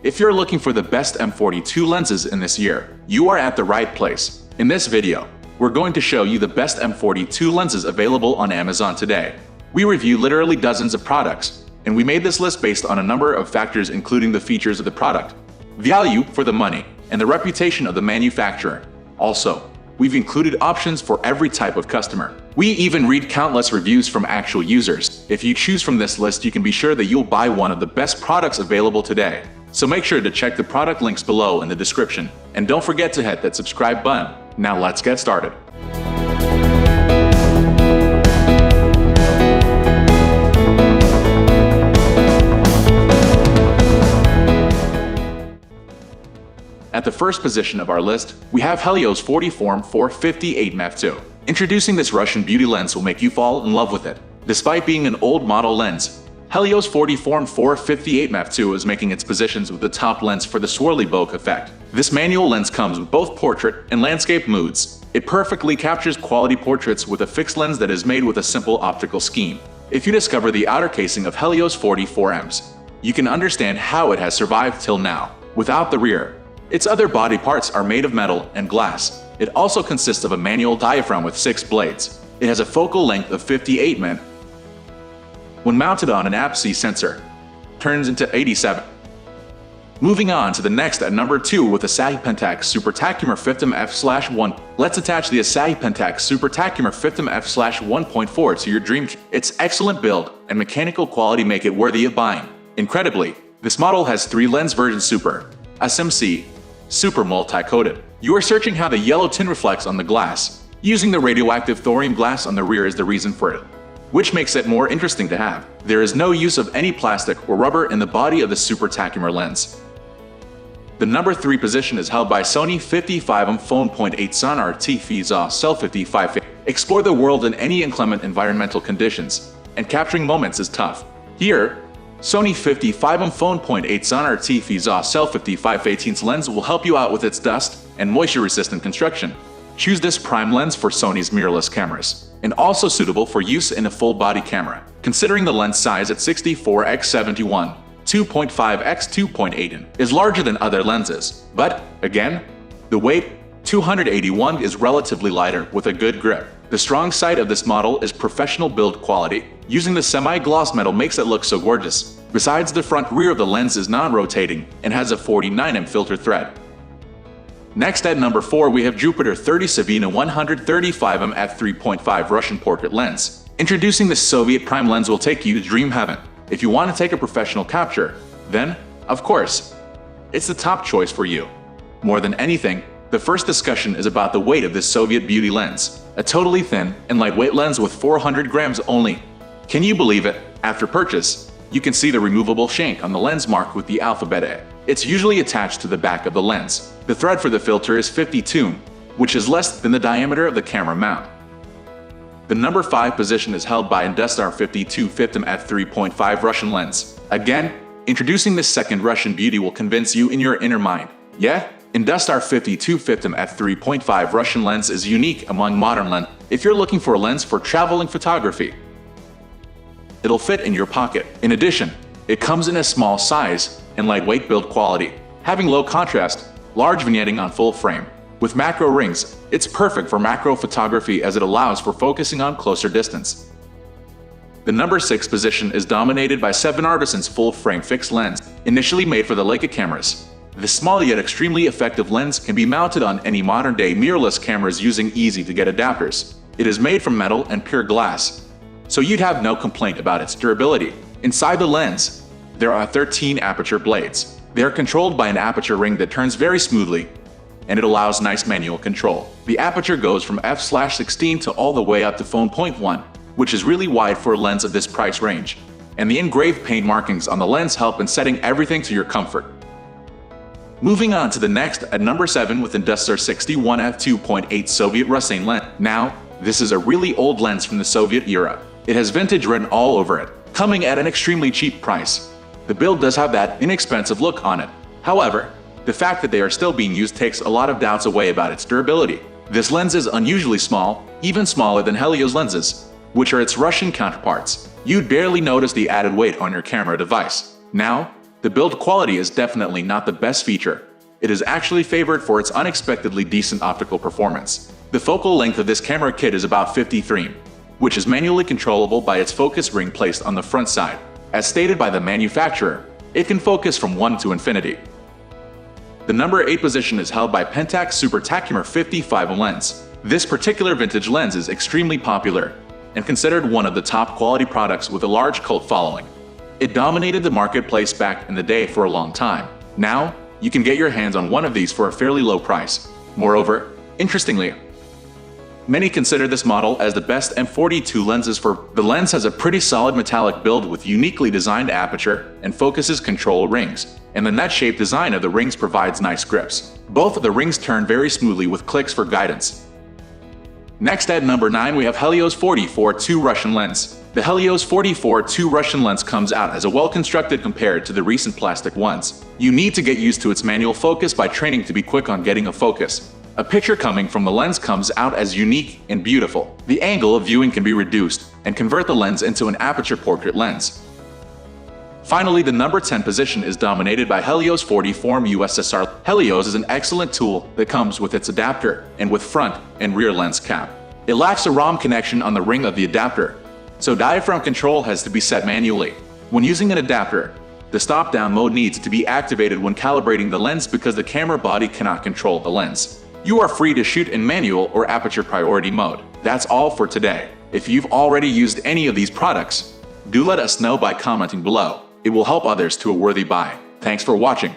If you're looking for the best M42 lenses in this year, you are at the right place. In this video, we're going to show you the best M42 lenses available on Amazon today. We review literally dozens of products, and we made this list based on a number of factors including the features of the product, value for the money, and the reputation of the manufacturer. Also, we've included options for every type of customer. We even read countless reviews from actual users. If you choose from this list, you can be sure that you'll buy one of the best products available today. So make sure to check the product links below in the description. And don't forget to hit that subscribe button. Now let's get started. At the first position of our list, we have Helios 40-form 458 f2. Introducing this Russian beauty lens will make you fall in love with it. Despite being an old model lens, Helios 40-form 458 f2 is making its positions with the top lens for the swirly bokeh effect. This manual lens comes with both portrait and landscape moods. It perfectly captures quality portraits with a fixed lens that is made with a simple optical scheme. If you discover the outer casing of Helios 44Ms, you can understand how it has survived till now, without the rear. Its other body parts are made of metal and glass. It also consists of a manual diaphragm with 6 blades. It has a focal length of 58 mm. When mounted on an APS-C sensor, turns into 87. Moving on to the next at number 2 with Asahi Pentax Super Tachymer 50 f/1. Let's attach the Asahi Pentax Super Tachymer 50 f/1.4 to your dream. Its excellent build and mechanical quality make it worthy of buying. Incredibly, this model has 3 lens versions: Super, SMC, Super multi-coated. You are searching how the yellow tin reflects on the glass. Using the radioactive thorium glass on the rear is the reason for it, which makes it more interesting to have. There is no use of any plastic or rubber in the body of the Super Tachymer lens. The number 3 position is held by Sony 55mm/1.8 Sonnar T-FZA Cell 55. Explore the world in any inclement environmental conditions, and capturing moments is tough. Here, Sony 55mm/1.8 Sonnar T-FZA Cell 55/18 lens will help you out with its dust and moisture-resistant construction. Choose this prime lens for Sony's mirrorless cameras, and also suitable for use in a full-body camera. Considering the lens size at 64x71, 2.5x2.8 in, is larger than other lenses. But, again, the weight, 281, is relatively lighter with a good grip. The strong side of this model is professional build quality. Using the semi-gloss metal makes it look so gorgeous. Besides, the front rear of the lens is non-rotating and has a 49mm filter thread. Next at number 4 we have Jupiter 30 Savina 135mm f3.5 Russian portrait lens. Introducing this Soviet prime lens will take you to dream heaven. If you want to take a professional capture, then, of course, it's the top choice for you. More than anything, the first discussion is about the weight of this Soviet beauty lens. A totally thin and lightweight lens with 400 grams only. Can you believe it? After purchase, you can see the removable shank on the lens marked with the alphabet A. It's usually attached to the back of the lens. The thread for the filter is 52, which is less than the diameter of the camera mount. The number 5 position is held by Industar 5250 f3.5 Russian lens. Again, introducing this second Russian beauty will convince you in your inner mind. Yeah, Industar 5250 f3.5 Russian lens is unique among modern lenses. If you're looking for a lens for traveling photography, it'll fit in your pocket. In addition, it comes in a small size and lightweight build quality, having low contrast, large vignetting on full frame. With macro rings, it's perfect for macro photography as it allows for focusing on closer distance. The number 6 position is dominated by Artisan's full-frame fixed lens, initially made for the Leica cameras. This small yet extremely effective lens can be mounted on any modern-day mirrorless cameras using easy-to-get adapters. It is made from metal and pure glass, so you'd have no complaint about its durability. Inside the lens, there are 13 aperture blades. They are controlled by an aperture ring that turns very smoothly, and it allows nice manual control. The aperture goes from f/16 to all the way up to 1.1, which is really wide for a lens of this price range. And the engraved paint markings on the lens help in setting everything to your comfort. Moving on to the next at number 7 with Industar 61 f2.8 Soviet Russain lens. Now, this is a really old lens from the Soviet era. It has vintage written all over it, coming at an extremely cheap price. The build does have that inexpensive look on it. However, the fact that they are still being used takes a lot of doubts away about its durability. This lens is unusually small, even smaller than Helios lenses, which are its Russian counterparts. You'd barely notice the added weight on your camera device. Now, The build quality is definitely not the best feature. It is actually favored for its unexpectedly decent optical performance. The focal length of this camera kit is about 53, which is manually controllable by its focus ring placed on the front side. As stated by the manufacturer, it can focus from 1 to infinity. The number 8 position is held by Pentax Super Tachymer 55 lens. This particular vintage lens is extremely popular and considered one of the top quality products with a large cult following. It dominated the marketplace back in the day for a long time. Now, you can get your hands on one of these for a fairly low price. Moreover, interestingly, many consider this model as the best M42 lenses for. The lens has a pretty solid metallic build with uniquely designed aperture and focuses control rings, and the nut-shaped design of the rings provides nice grips. Both of the rings turn very smoothly with clicks for guidance. Next at number 9 we have Helios 44 II Russain lens. The Helios 44 II Russain lens comes out as a well-constructed compared to the recent plastic ones. You need to get used to its manual focus by training to be quick on getting a focus. A picture coming from the lens comes out as unique and beautiful. The angle of viewing can be reduced and convert the lens into an aperture portrait lens. Finally, the number 10 position is dominated by Helios 44 USSR. Helios is an excellent tool that comes with its adapter and with front and rear lens cap. It lacks a ROM connection on the ring of the adapter, so diaphragm control has to be set manually. When using an adapter, the stop-down mode needs to be activated when calibrating the lens because the camera body cannot control the lens. You are free to shoot in manual or aperture priority mode. That's all for today. If you've already used any of these products, do let us know by commenting below. It will help others to a worthy buy. Thanks for watching.